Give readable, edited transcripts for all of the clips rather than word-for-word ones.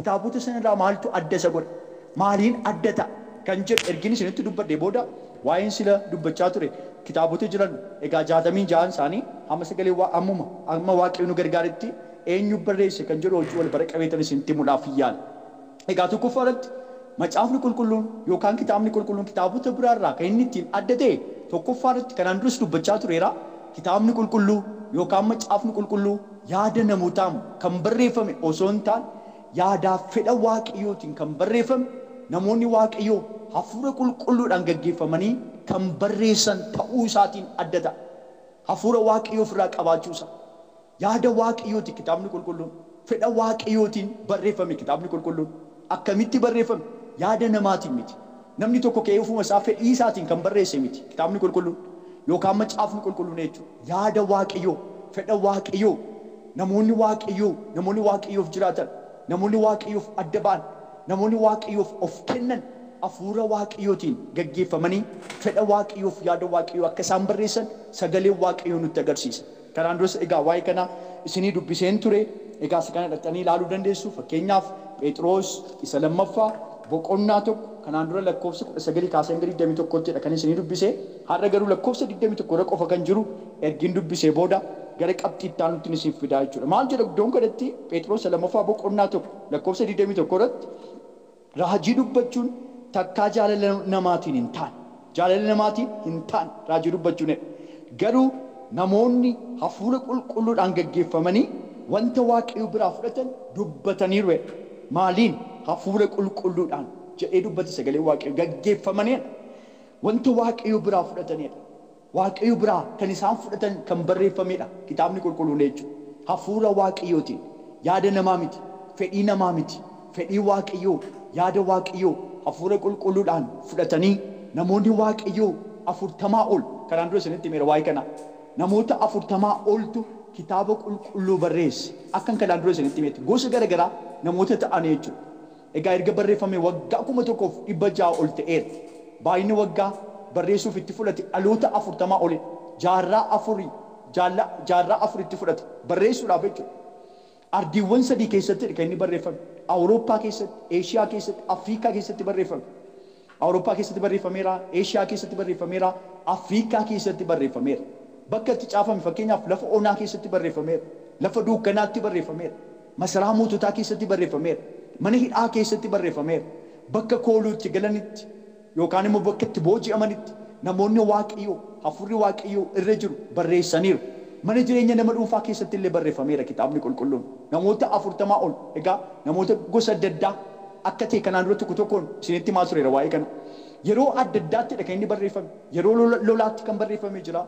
kitaabota sanarraa maaltu adda isa godha maaliin adda ta'a kan jedhu ergin isinitti dubbadhe booda waa'een sila dubbachaa ture kitaabota jiran egaa 66 isaanii amma sagalee amma waaqayyo nu gargaaretti eenyu barreesse kan jedhu hojii wal bara qabeetan isinitti himuudhaaf yaala. Egaa tokkoffaarratti macaafni qulqulluun yookaan kitaabni qulqulluun kitaabota biraarraa kan inni ittiin adda ta'e tokkoffaarratti kanaan duras dubbachaa tureera. Kitaabni qulqulluu yookaan macaafni qulqulluu yaada namootaan kan barreeffame osoo hin taane yaadaaf fedha waaqayyootiin kan barreeffame namoonni waaqayyoo hafuura qulqulluudhaan gaggeeffamanii kan barreessan ta'uu isaatiin adda ta'a. Hafuura waaqayyoo ofirraa qabaachuusa. Yaada waaqayyooti kitaabni qulqulluun fedha waaqayyootiin barreeffame kitaabni qulqulluun akkamitti barreeffame yaada namaatiin miti. Namni tokko ka'ee ofuma isaa fedhii isaatiin kan barreesse miti kitaabni qulqulluun yookaan macaafni qulqulluun jechuudha. Yaada waaqayyoo fedha waaqayyoo namoonni waaqayyoof jiraatan namoonni waaqayyoof adda ba'an namoonni waaqayyoof of kennan hafuura waaqayyootiin gaggeeffamanii fedha waaqayyoof yaada waaqayyoo akka isaan barreessan sagalee waaqayyoo nutti agarsiisa. Kanaan duras egaa waa'ee kana isinii dubbiseen ture egaa isa kana dhaqxanii ilaaluu dandeessu. Fakkeenyaaf Phexros isa lammaffaa boqonnaa tokko kanaan dura lakkoofsa 19 kaasee hanga 21ttidha kan isinii dubbisee har'a garuu lakkoofsa 21 irra qofa kan jiru ergin dubbisee booda gara qabxii itti aanutti isin fidaa jechuudha. Maal jedha iddoon kanatti Phexros isa lammaffaa boqonnaa tokko lakkoofsa 21 irratti raajii dubbachuun takkaa jaalala namaatiin hin taane raajii dubbachuun garuu namoonni hafuura qulqulluudhaan gaggeeffamanii wanta waaqayyo biraa fudhatan dubbataniiru. Maaliin hafuura qulqulluudhaan jedhee dubbate sagalee waaqayyo gaggeeffamanii wanta waaqayyo biraa fudhatanidha. Waaqayyo biraa kan isaan fudhatan kan barreeffamedha kitaabni qulqulluun jechuudha. Hafuura waaqayyootiin yaada namaa miti, fedhii namaa miti, fedhii waaqayyoo yaada waaqayyoo hafuura qulqulluudhaan fudhatanii namoonni waaqayyoo 40 ol kanaan dura isinitti himeera waa'ee kana. Namoota 40 oltu kitaaba qulqulluu barreesse akkan kanaan dura isinitti himetti gosa garaagaraa namoota ta'anii jechuudha. Egaa erga barreeffame waggaa 1600 ol ta'eera. Baay'inni waggaa barreessuuf itti fudhate dhaloota 40 oli jaarraa afuritti fudhate barreessuudhaaf jechuudha. Ardiiwwan 3 keessatti kan inni barreeffame. Awurooppaa keessatti, Eeshiyaa keessatti, Afriikaa keessatti barreeffame. Awurooppaa keessatti barreeffameera, Eeshiyaa keessatti barreeffameera, Afriikaa keessatti barreeffameera. Bakka itti caafame fakkeenyaaf lafa onaa keessatti barreeffameera, lafa dukkanaatti barreeffameera, masaraa moototaa keessatti barreeffameera, mana hidhaa keessatti barreeffameera, bakka kooluutti galanitti yookaan immoo bakka itti booji'amanitti namoonni waaqayyoo hafuurri waaqayyoo irra jiru barreessaniiru. Mana jireenya nama dhuunfaa keessatti illee barreeffameera kitaabni qulqulluun. Namoota 40 ol egaa namoota gosa adda addaa akka ta'e kanaan dura tokko tokkoon isinitti himaa tureera waa'ee kana. Yeroo adda addaatti kan inni barreeffame. Yeroo lolaatti kan barreeffamee jira.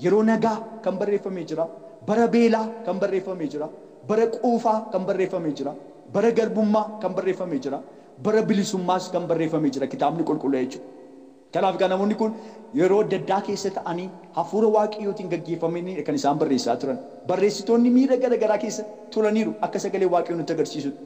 Yeroo nagaa kan barreeffamee jira. Bara beelaa kan barreeffamee jira. Bara quufaa kan barreeffamee jira. Bara garbummaa kan barreeffamee jira. Bara bilisummaas kan barreeffamee jira kitaabni qulqulluu jechuudha. Kanaaf egaa namoonni kun yeroo adda addaa keessa ta'anii hafuura waaqayyootiin gaggeeffamanii kan isaan barreessaa turan. Barreessitoonni miira garaagaraa keessa turaniiru akka sagalee waaqayyoo nutti agarsiisutti.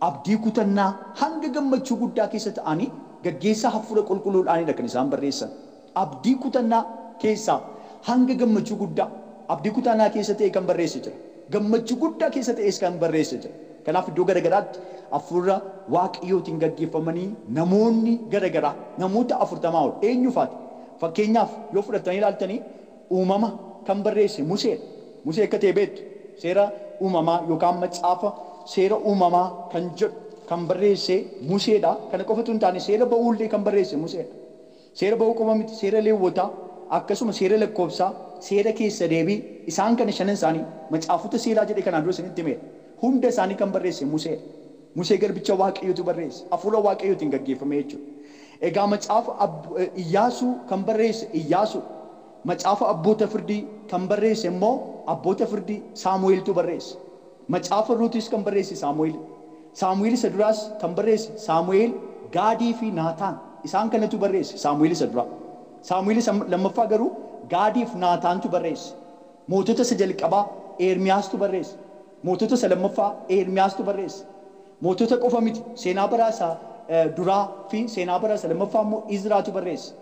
Abdii kutannaa hanga gammachuu guddaa keessa ta'anii gaggeessaa hafuura qulqulluudhaanidha kan isaan barreessan. Abdii kutannaa keessaa hanga gammachuu guddaa abdii kutannaa keessa ta'e kan barreesse jira. Gammachuu guddaa keessa ta'es kan barreesse jira. Kanaaf iddoo garaagaraatti hafuura waaqayyootiin gaggeeffamanii namoonni garaagaraa namoota 40 ol eenyufaati. Fakkeenyaaf yoo fudhatanii ilaaltanii uumama kan barreesse Musee. Musee akka ta'e beektu seera uumamaa yookaan macaafa seera uumamaa kan jedhu kan barreesse Museedha. Kana qofatu hin taane seera ba'uullee kan barreesse Museedha. Seera ba'uu qofa miti seera Lewwotaa akkasuma seera lakkoofsaa seera keessa deebii isaan kana shanan isaanii macaafota seeraa jedhee kanaan dura isinitti himeera. Hunda isaanii kan barreesse Musee. Musee garbicha waaqayyootu barreesse. Hafuura waaqayyootiin gaggeeffame jechuudha. Egaa macaafa Iyyaasuu kan barreesse Iyyaasuu. Macaafa abboota firdii kan barreesse immoo abboota firdii Saamu'eeltu barreesse. Macaafa Ruutis kan barreesse Saamu'eel. Saamu'eel isa duraas kan barreesse Saamu'eel, Gaadii fi Naataan. Isaan kanatu barreesse Saamu'eel isa duraa. Saamu'eel isa lammaffaa garuu Gaadii fi Naataantu barreesse. Mootota isa jalqabaa Ermiyaastu barreesse. Mootota isa lammaffaa Ermiyaastu barreesse. Mootota qofa miti seenaa baraa isa duraa fi seenaa baraa isa lammaffaa immoo Izraatu barreesse.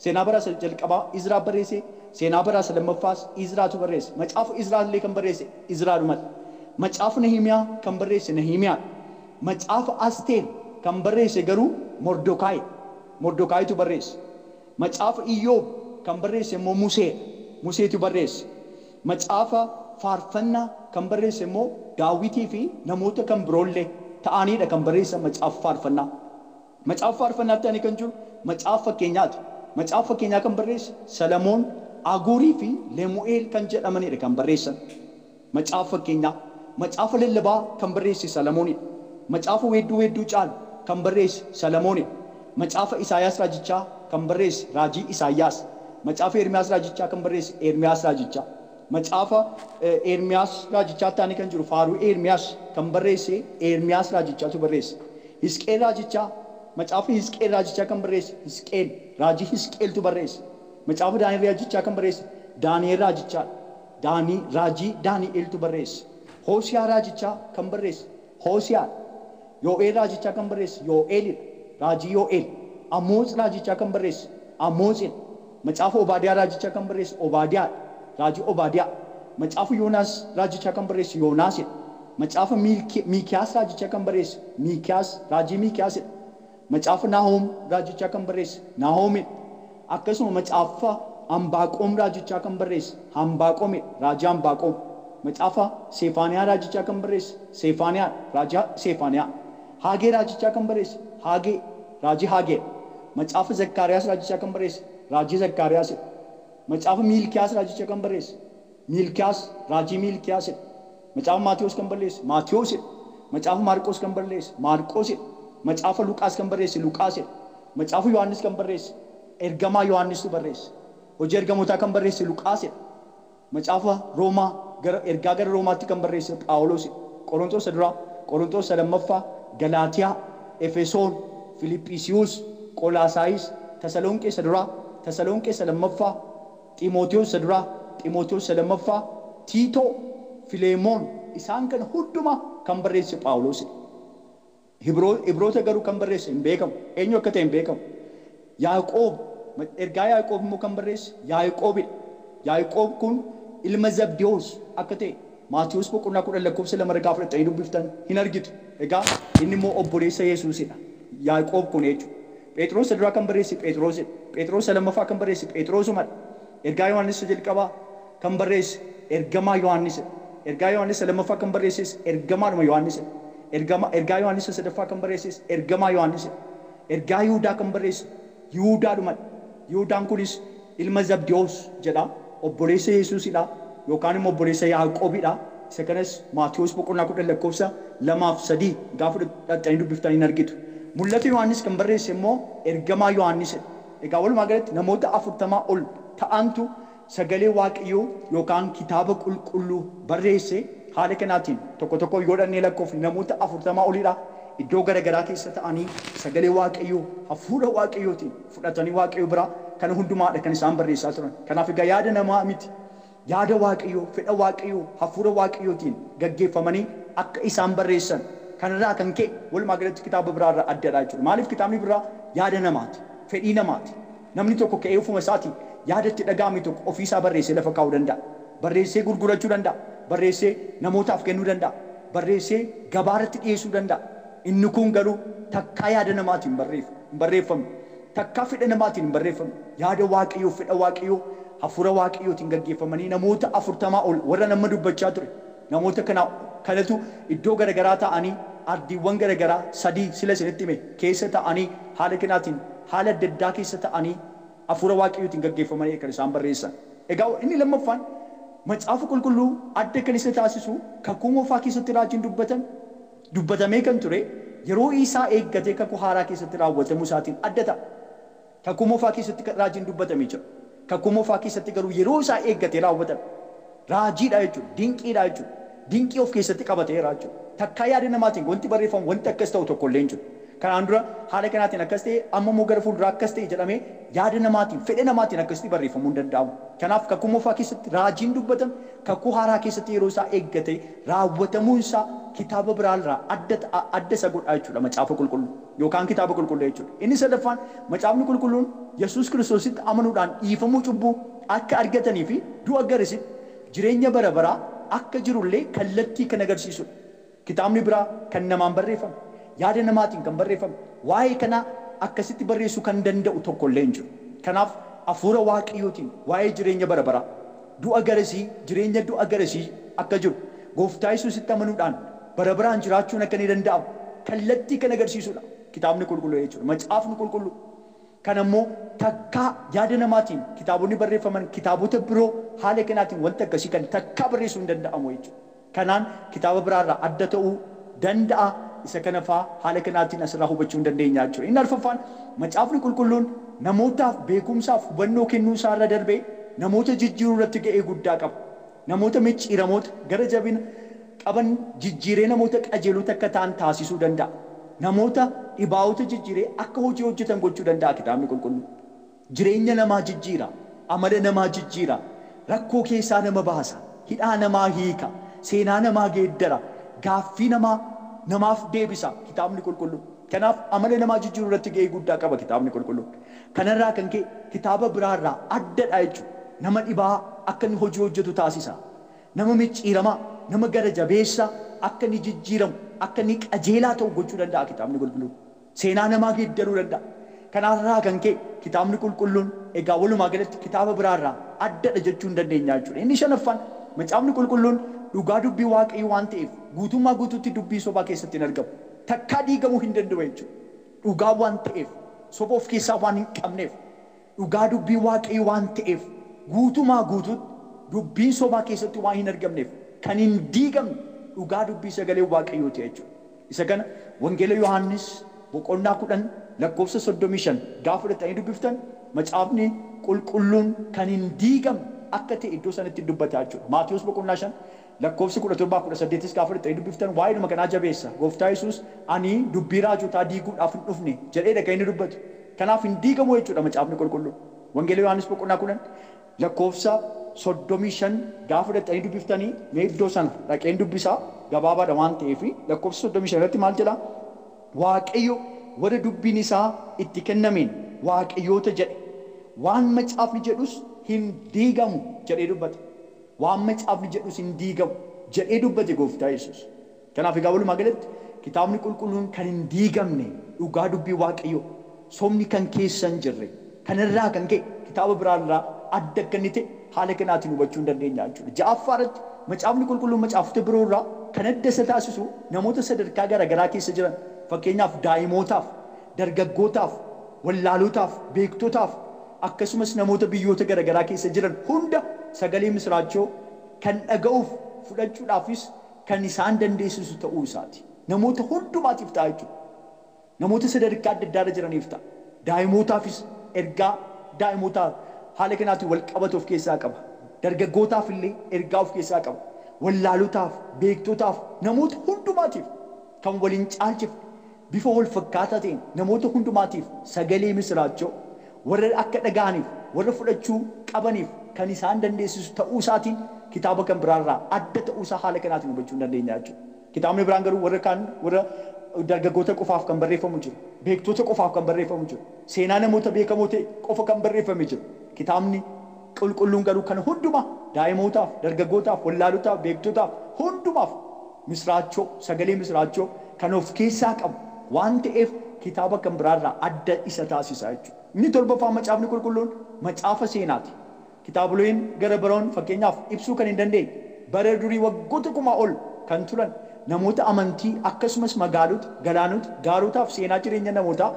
Seenaa baraa isa jalqabaa Izraa barreesse. Seenaa baraa isa lammaffaas Izraatu barreesse. Macaafa Izraallee kan barreesse Izraadhumadha. Macaafa Nehimiyaa kan barreesse Nehimiyaa. macaafa Asteer kan barreesse garuu Mordokaayitu barreesse. Macaafa Iyyoob kan barreesse immoo Museetu barreesse. Macaafa faarfannaa kan barreesse immoo Daawitii fi namoota kan biroollee ta'aniidha kan barreessan macaafa faarfannaa. Macaafa faarfannaatti ani kan jiru macaafa fakkeenyaati. Macaafa fakkeenyaa kan barreesse Salamoon, Aguurii fi Lemu'eel kan jedhamanidha kan barreessan. Macaafa fakkeenyaa. Macaafa lallabaa kan barreesse Salamoonidha. Macaafa weedduu caalu kan barreesse Salamoonidha. Macaafa Isaayaas raajichaa kan barreesse raajii Isaayaas. Macaafa Ermiyaas raajichaa kan barreesse Ermiyaas raajichaa. Macaafa Ermiyaas raajichaatti ani kan jiru faaruu Ermiyaas kan barreesse Ermiyaas raajichaatu barreesse. Hisqeel raajichaa macaafa Hisqeel raajichaa kan barreesse Hisqeel raajii Hisqeeltu barreesse. Macaafa Daani'el raajichaa kan barreesse Daani'el raajichaa. Raajii Daani'eltu barreesse. Hoosiyaa raajichaa kan barreesse Hoosiyaa. Yoo'eel raajichaa kan barreesse Yoo'eelidha. Raajii Yoo'eel. Amoos raajichaa kan barreesse Amoosidha. Macaafa Obaadiyaa raajichaa kan barreesse Obaadiyaa. Raajii Obaadiyaa. Macaafa Yoonaas raajichaa kan barreesse Yoonaasidha. Macaafa Miikiyaas raajichaa kan barreesse Miikiyaas raajii Miikiyaasidha. Macaafa Naahom raajichaa kan barreesse Naahomidha. Akkasuma macaafa Hambaaqoom raajichaa kan barreesse Hambaaqoomidha. Raajii Hambaaqoom. Macaafa Sefaaniyaa raajichaa kan barreesse Sefaaniyaa raajii Sefaaniyaa. Haagee raajichaa kan barreesse Haagee raajii Haagee. Macaafa Zakkaariyaas raajichaa kan barreesse raajii Zakkaariyaasidha. Macaafa Miilkiyaas raajichaa kan barreesse Miilkiyaas raajii Miilkiyaasidha. Macaafa Maatiyos kan barreesse Maatiyoosidha. Macaafa Maarqos kan barreesse Maarqosidha. Macaafa Luqaas kan barreesse Luqaasidha. Macaafa Yohaannis kan barreesse ergamaa Yohaannistu barreesse. Hojii ergamootaa kan barreesse Luqaasidha. Macaafa Roomaa ergaa gara Roomaatti kan barreesse Phaawulosidha. Qorontos duraa, Qorontos lammaffaa, Galaatiyaa, Efesoon, Filiphisiiyuus, Qolaasaayis, Tasalonqee duraa, Tasalonqee lammaffaa, Xiimotewos duraa, Xiimotewos lammaffaa, Tiitoo, Fileemoon isaan kana hundumaa kan barreesse Phaawulosidha. Ibroota garuu kan barreesse hin beekamu. Eenyu akka ta'e hin beekamu. Yaaqoob ergaa Yaaqoob immoo kan barreesse Yaaqoobidha. Yaaqoob kun ilma Zabdiyoos akka ta'e Maatiyos boqonnaa 10 lakkoofsa 2 irraa fudhattanii dubbiftan hin argitu. Egaa inni immoo obboleessa Yesuusidha. Yaaqoob kun jechuudha. Phexros duraa kan barreesse Phexrosidha. Phexros lammaffaa kan barreesse Phexrosumadha. Ergaa Yohaannis jalqabaa kan barreesse ergamaa Yohaannisidha. Ergaa Yohaannis lammaffaa kan barreesses ergamaadhuma Yohaannisidha. Ergaa Yohaannis sadaffaa kan barreesses ergamaa Yohaannisidha. Ergaa Yihuudaa kan barreesse Yihuudaadhumadha. Yihuudaan kunis ilma Zabdiyoos jedha. Obboleessa Yesuusidha yookaan immoo obboleessa Yaaqoobidha. Isa kanas Maatiyos boqonnaa 10 lakkoofsa 2-3 gaafa dhattanii dubbiftan hin argitu. Mul'ata Yohaannis kan barreesse immoo ergamaa Yohaannisidha. Egaa walumaa galatti namoota 40 ol ta'antu sagalee Waaqayyoo yookaan kitaaba qulqulluu barreesse. Haala kanaatiin tokko yoo dhannee lakkoofne namoota 40 olidha. Iddoo garaagaraa keessa ta'anii sagalee Waaqayyoo hafuura Waaqayyootiin fudhatanii Waaqayyoo bira kana hundumaadha kan isaan barreessaa turan. Kanaaf egaa yaada namaa miti. Yaada Waaqayyoo, fedha Waaqayyoo, hafuura Waaqayyootiin gaggeeffamanii akka isaan barreessan kanarraa kan ka'e walumaa galatti kitaaba biraarraa addadha jechuudha. Maaliif kitaabni biraa yaada namaati, fedhii namaati. Namni tokko ka'ee ofuma isaatii yaada itti dhaga'ame tokko ofiisaa barreessee lafa kaa'uu danda'a. Barreessee gurgurachuu danda'a. Barreessee namootaaf kennuu danda'a. Barreessee gabaarratti dhiyeessuu danda'a. Inni kun garuu takkaa yaada namaatiin hin barreeffamne. Takkaa fedha namaatiin hin barreeffamne. Yaada Waaqayyoo, fedha Waaqayyoo, hafuura Waaqayyootiin gaggeeffamanii namoota 40 ol warra nama dubbachaa ture. Namoota kanatu iddoo garaagaraa ta'anii ardiiwwan garaagaraa 3 sila isinitti hime keessa ta'anii haala kanaatiin haala adda addaa keessa ta'anii hafuura Waaqayyootiin gaggeeffamanii kan isaan barreessan. Egaa inni lammaffaan macaafa qulqulluu adda kan isa taasisu kakuu moofaa keessatti raajiin dubbatamee kan ture yeroo isaa eeggatee kakuu haaraa keessatti raawwatamu isaatiin adda ta'a. Kakuu moofaa keessatti raajiin dubbatamee jira. Kakuu moofaa keessatti garuu yeroo isaa eeggatee raawwatame raajiidha jechuudha. Dinqiidha jechuudha. Dinqii of keessatti qabateera jechuudha. Takkaa yaada namaatiin wanti barreeffamu wanti akkas ta'u tokko illee hin jiru. Kanaan dura haala kanaatiin akkas ta'e amma immoo gara fuulduraa akkas ta'e jedhamee yaada namaatiin fedha namaatiin akkasitti barreeffamuu hin danda'amu. Kanaaf kakuu moofaa keessatti raajiin dubbatame kakuu haaraa keessatti yeroo isaa eeggatee raawwatamuun isaa kitaaba biraarraa adda isa godha jechuudha macaafa qulqulluu yookaan kitaaba qulqulluu jechuudha. Inni sadaffaan macaafni qulqulluun Yesuus Kiristoositti amanuudhaan dhiifamuu cubbuu akka argatanii fi du'a garasitti jireenya bara baraa akka jirullee kallattii kan agarsiisudha. Kitaabni biraa kan namaan barreeffame yaada namaatiin kan barreeffame waa'ee kana akkasitti barreessuu kan danda'u tokko illee hin jiru. Kanaaf hafuura waaqayyootiin waa'ee jireenya bara baraa du'a garesii jireenya du'a garesii akka jiru gooftaa Yesuusitti amanuudhaan bara baraan jiraachuun akka ni danda'amu kallattii kan agarsiisudha kitaabni qulqulluu jechuudha. Macaafni qulqulluu kan ammoo takkaa yaada namaatiin kitaabonni barreeffaman kitaabota biroo haala kanaatiin wanta akkasii kan takkaa barreessuu hin danda'amu jechuudha. Kanaan kitaaba biraarraa adda ta'uu danda'a. Isa kana fa'aa haala kanaatiin asirraa hubachuu hin dandeenya jechuudha. Inni arfaffaan macaafni qulqulluun namootaaf beekumsaaf hubannoo kennuu isaarra darbee namoota jijjiiruu irratti ga'ee guddaa qaba. Namoota micciiramoota gara jabina qaban jijjiiree namoota qajeelota akka ta'an taasisuu danda'a. Namoota dhibaa'ota jijjiiree akka hojii hojjetan gochuu danda'a kitaabni qulqulluun. Jireenya namaa jijjiira, amala namaa jijjiira, rakkoo keessaa nama baasa, hidhaa namaa hiika, seenaa namaa geeddara, gaaffii namaaf deebisa kitaabni qulqulluun. Kanaaf amala namaa jijjiiruu irratti ga'ee guddaa qaba kitaabni qulqulluun. Kanarraa kan ka'e kitaaba biraarraa addadha jechuudha. Nama dhibaa akka inni hojii hojjetu taasisa. Nama micciiramaa, nama gara jabeessa akka inni jijjiiramu, akka inni qajeelaa ta'u gochuu danda'a kitaabni qulqulluun. Seenaa namaa geeddaruu danda'a. Kanarraa kan ka'e kitaabni qulqulluun egaa walumaa galatti kitaaba biraarraa addadha jechuu hin dandeenya jechuudha. Inni shanaffaan macaafni qulqulluun dhugaa dubbii waaqayyoo waan ta'eef guutummaa guutuutti dubbii sobaa keessatti hin argamu. Takkaa diigamuu hin danda'u jechuudha. Dhugaa waan ta'eef soba of keessaa waan hin qabneef dhugaa dubbii waaqayyoo waan ta'eef guutummaa guutuutti dubbiin sobaa keessatti waan hin argamneef kan hin diigamne dhugaa dubbii sagalee waaqayyoo ta'e jechuudha. Isa kana wangeela Yohaannis boqonnaa 10 lakkoofsa 35 gaafa fudhatanii dubbiftan macaafni qulqulluun kan hin diigamne akka ta'e iddoo sanatti dubbataa jechuudha. Maatiyos boqonnaa 5 lakkoofsi 17-18 gaafa fudhatanii dubbiftan waa'ee dhuma kanaa jabeessa. Gooftaa Yesuus ani dubbii raajotaa diiguudhaaf hin dhufne jedheedha kan inni dubbatu. Kanaaf hin diigamu jechuudha macaafni qulqulluun. Wangeela Yohaannis boqonnaa 10 lakkoofsa 35 gaafa fudhatanii dubbiftanii mee iddoo sana dhaqeen dubbisaa gabaabaadha waan ta'eef lakkoofsa 35 irratti maal jedha? Waaqayyo warra dubbiin isaa itti kennameen waaqayyoota jedhe waan macaafni jedhus hin diigamu jedhee dubbate. Waan macaafni jedhus hin diigamu jedhee dubbate gooftaa Yesuus. Kanaaf egaa walumaa galatti kitaabni qulqulluun kan hin diigamne dhugaa dubbii waaqayyoo somni kan keessa hin jirre kanarraa kan ka'e kitaaba biraarraa adda akka inni ta'e haala kanaatiin hubachuu hin dandeenya jechuudha. Ja'affaa irratti macaafni qulqulluun macaafota biroo irraa kan adda isa taasisu namoota sadarkaa garaagaraa keessa jiran fakkeenyaaf daa'imootaaf, dargaggootaaf, wallaalootaaf, beektotaaf akkasumas namoota biyyoota garaagaraa keessa jiran hunda sagalee misraachoo kan dhaga'uuf fudhachuudhaafis kan isaan dandeessisu ta'uu isaati. Namoota hundumaatiif ta'a jechuudha. Namoota sadarkaa adda addaa jiraniif ta'a. Daa'imootaafis ergaa daa'imootaa haala kanaatiin wal qabatu of keessaa qaba. Dargaggootaaf illee ergaa of keessaa qaba. Wallaalotaaf, beektotaaf, namoota hundumaatiif kan waliin caalchifne bifa wal fakkaataa ta'een namoota hundumaatiif sagalee misraachoo warra akka dhaga'aniif warra fudhachuu qabaniif kan isaan dandeessisu ta'uu isaatiin kitaaba kan biraarraa adda ta'uu isaa haala kanaatiin hubachuu hin dandeenya jechuudha. Kitaabni biraan garuu warra dargaggoota qofaaf kan barreeffamu jiru, beektota qofaaf kan barreeffamu jiru, seenaa namoota beekamoo ta'e qofa kan barreeffame jiru. Kitaabni qulqulluun garuu kan hundumaa daa'imootaaf, dargaggootaaf, wallaalotaaf, beektotaaf hundumaaf misraachoo sagalee misraachoo kan of keessaa qabu waan ta'eef kitaaba kan biraarraa adda isa taasisa jechuudha. Inni torbaffaa macaafni qulqulluun macaafa seenaati. Kitaaboleen gara biroon fakkeenyaaf ibsuu kan hin dandeenye bara durii waggoota kumaa ol kan turan namoota amantii akkasumas magaalota, galaanota, gaarotaaf seenaa jireenya namootaa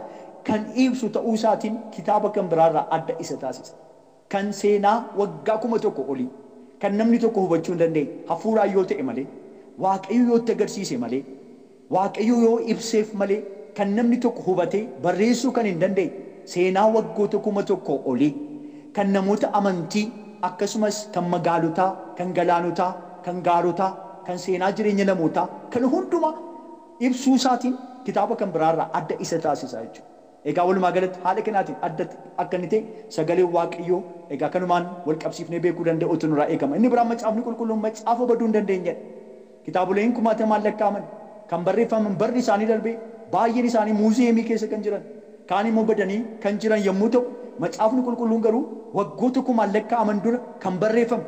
kan ibsu ta'uu isaatiin kitaaba kan biraarraa adda isa taasisa. Kan seenaa waggaa 1000 olii kan namni tokko hubachuu hin dandeenye hafuuraan yoo ta'e malee, waaqayyo yoo itti agarsiise malee, waaqayyo yoo ibseef malee kan namni tokko hubatee barreessuu kan hin dandeenye seenaa waggoota 1000 olii kan namoota amantii akkasumas kan magaalotaa, kan galaanotaa, kan gaarotaa, kan seenaa jireenya namootaa kan hundumaa ibsuu isaatiin kitaaba kan biraarraa adda isa taasisa jechuudha. Egaa walumaa galatti haala kanaatiin adda akka inni ta'e sagalee waaqayyoo egaa kanumaan wal qabsiifnee beekuu danda'utu nurraa eegama. Inni biraan macaafni qulqulluun macaafa baduu hin dandeenye. Kitaaboleen kumaatamaan lakkaa'aman kan barreeffaman barri isaanii darbee baay'een isaanii muuziyeemii keessa kan jiran kaan immoo badanii kan jiran yommuu ta'u macaafni qulqulluun garuu waggoota kumaan lakkaa'aman dura kan barreeffame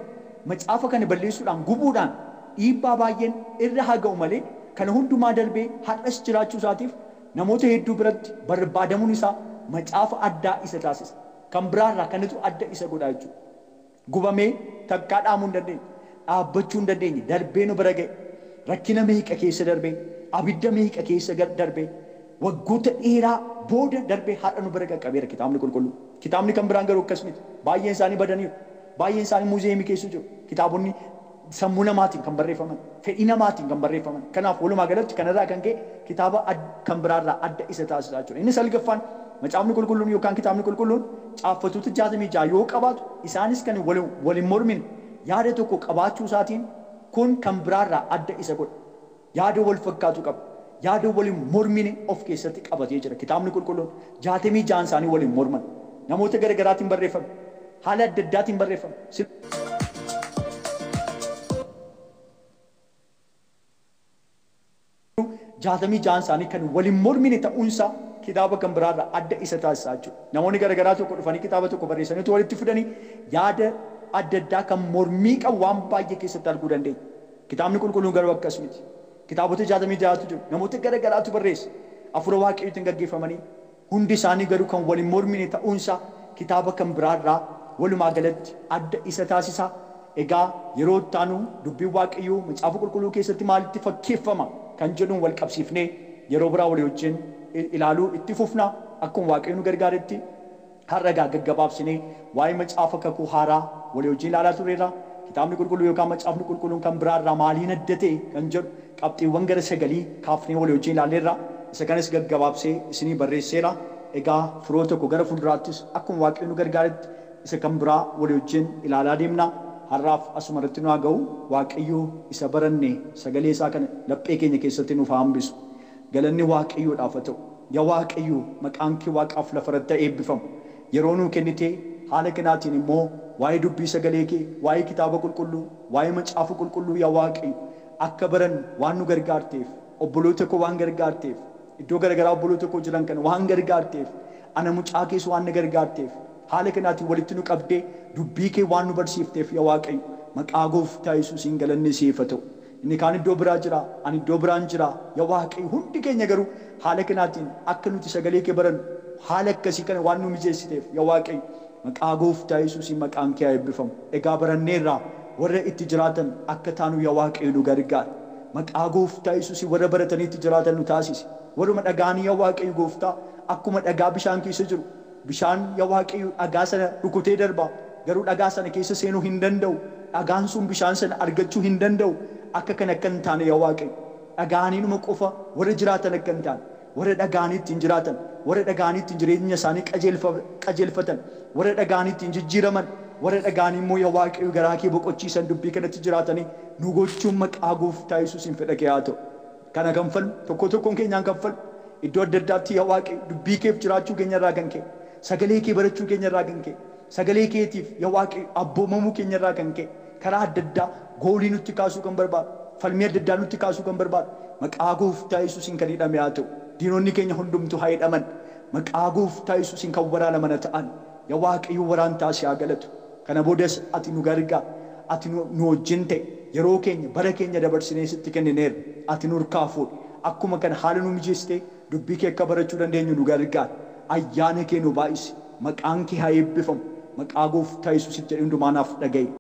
macaafa kana balleessuudhaan gubuudhaan dhiibbaa baay'een irra haa ga'u malee Kana hundumaa darbee har'as jiraachuu isaatiif namoota hedduu biratti barbaadamuun isaa macaafa addaa isa taasisa. Kan biraarraa kanatu adda isa godha jechuudha. Gubamee takkaa dhaamuu hin dandeenye, dhaabbachuu hin dandeenye, darbee nu bira ga'e, rakkina meeqa keessa darbee, abidda meeqa keessa darbee, waggoota dheeraa booda darbee har'a nu bira qaqqabeera kitaabni qulqulluu. Kitaabni kan biraan garuu akkas miti. Baay'een isaanii badaniiru. Baay'een isaanii muuziyeemii keessa jiru. Kitaabonni sammuu namaatiin kan barreeffaman, fedhii namaatiin kan barreeffaman. Kanaaf walumaa galatti kanarraa kan ka'e kitaaba kan biraarraa adda isa taasisaa jechuudha. Inni salgaffaan macaafni qulqulluun yookaan kitaabni qulqulluun caaffatoota 66 yoo qabaatu isaanis kan waliin mormin yaada tokko qabaachuu isaatiin kun kan biraarraa adda isa godha. Yaada wal fakkaatu qaba. Yaada waliin mormine of keessatti qabatee jira. Kitaabni qulqulluun 66 isaanii waliin morman. Namoota garaagaraatiin barreeffame. Haala adda addaatiin barreeffame. 66 isaanii kan waliin mormine ta'uunsaa kitaaba kan biraarraa adda isa taasisaa jechuudha. Namoonni garaagaraa tokko dhufanii kitaaba tokko barreessanii walitti fidanii yaada adda addaa kan mormii qabu waan baay'ee keessatti arguu dandeenya. Kitaabni qulqulluun garuu akkas miti. Kitaabota 66tu jiru. Namoota garaagaraatu barreessa. Hafuura Waaqayyootiin gaggeeffamanii hundi isaanii garuu kan waliin mormine ta'uunsaa kitaaba kan biraarraa walumaa galatti adda isa taasisaa. Egaa yeroo ittaanu dubbiin Waaqayyoo macaafa qulqulluu keessatti maalitti fakkeeffama kan jedhuun wal qabsiifnee yeroo biraa walii wajjin ilaaluu itti fufna. Akkuma Waaqayyo nu gargaaretti har'a gaggabaabsinee waa'ee macaafa kakuu haaraa walii wajjin ilaalaa turreerra. Kitaabni qulqulluu yookaan macaafni qulqulluun kan biraarraa maaliin adda ta'e kan jedhu qabxiiwwan gara 9 kaafnee walii wajjin ilaalleerra. Isa kanas gaggabaabsee isinii barreesseera. Egaa firoo tokko gara fuulduraattis akkuma Waaqayyo nu gargaaretti isa kan biraa walii wajjin ilaalaa deemna. Har'aaf asuma irratti nu haa ga'u. Waaqayyo isa baranne sagalee isaa kana laphee keenya keessatti nuuf haa hambisu. Galanni Waaqayyoodhaaf haa ta'u. Yaa Waaqayyo maqaan kee Waaqaaf lafarratti eebbifamu. Yeroo nuu kennite haala kanaatiin immoo waa'ee dubbii sagalee kee, waa'ee kitaaba qulqulluu, waa'ee macaafa qulqulluu yaa Waaqayyo akka baran waan nu gargaarteef, obboloota koo waan gargaarteef, iddoo garaagaraa obboloota koo jiran kana waan gargaarteef, ana mucaa keessa waan na gargaarteef, haala kanaatiin walitti nu qabdee dubbii kee waan nu barsiifteef yaa Waaqayyo maqaa Gooftaa Yesuusiin galanni siif haa ta'u. Inni kaan iddoo biraa jira, ani iddoo biraan jira. Yaa Waaqayyo hundi keenya garuu haala kanaatiin akka nuti sagalee kee barannu haala akkasii kana waan nu mijeessiteef yaa Waaqayyo maqaa Gooftaa Yesuusiin maqaan kee haa eebbifamu. Egaa baranneerraa warra itti jiraatan akka taanu yaa Waaqayyo nu gargaara. Maqaa Gooftaa Yesuusiin warra baratanii itti jiraatan nu taasisi. Warruma dhagaanii yaa Waaqayyo Gooftaa akkuma dhagaa bishaan keessa jiru. Bishaan yaa Waaqayyo dhagaa sana rukutee darba. Garuu dhagaa sana keessa seenuu hin danda'u. Dhagaan sun bishaan sana argachuu hin danda'u. Akka kan akka hin taane yaa Waaqayyo. Dhagaaniinuma qofa warra jiraatan akka hin taane. Warra dhagaanii ittiin jiraatan. Warra dhagaanii ittiin jireenya isaanii qajeelfatan. Warra dhagaanii ittiin jijjiiraman. Warra dhagaanii immoo yaa Waaqayyo garaa kee boqochiisan dubbii kanatti jiraatanii nu gochuun maqaa Gooftaa Yesuusiin fedha kee haa ta'u. Kana kan fallu tokkoon keenyaan kan fallu iddoo adda addaatti yaa Waaqayyo dubbii keef jiraachuu keenyarraa kan ka'e. Sagalee kee barachuu keenyarraa kan ka'e. Sagalee keetiif yaa Waaqayyo abboomamuu keenyarraa kan ka'e. Karaa adda addaa goolii nutti kaasuu kan barbaadu. Falmii adda addaa nutti kaasuu kan barbaadu. Maqaa Gooftaa Yesuusiin kan hidhame haa ta'u. Diinonni keenya hundumtuu haa hidhaman. Maqaa Gooftaa Yesuusiin kan waraanaman ta'an. Yaa Waaqayyo waraan taasii haa galatu. Kana boodas ati nu gargaar. Ati nu wajjin ta'e. Yeroo keenya bara keenya dabarsinee sitti kennineerra. Ati nu harkaa fuudhi. Akkuma kana haala nu mijeessitee dubbii kee akka barachuu dandeenyu nu gargaar. Ayyaana kee nu baay'isi. Maqaan kee haa eebbifamu. Maqaa Gooftaa Yesuusitti jedhee hundumaanaaf dhaga'i.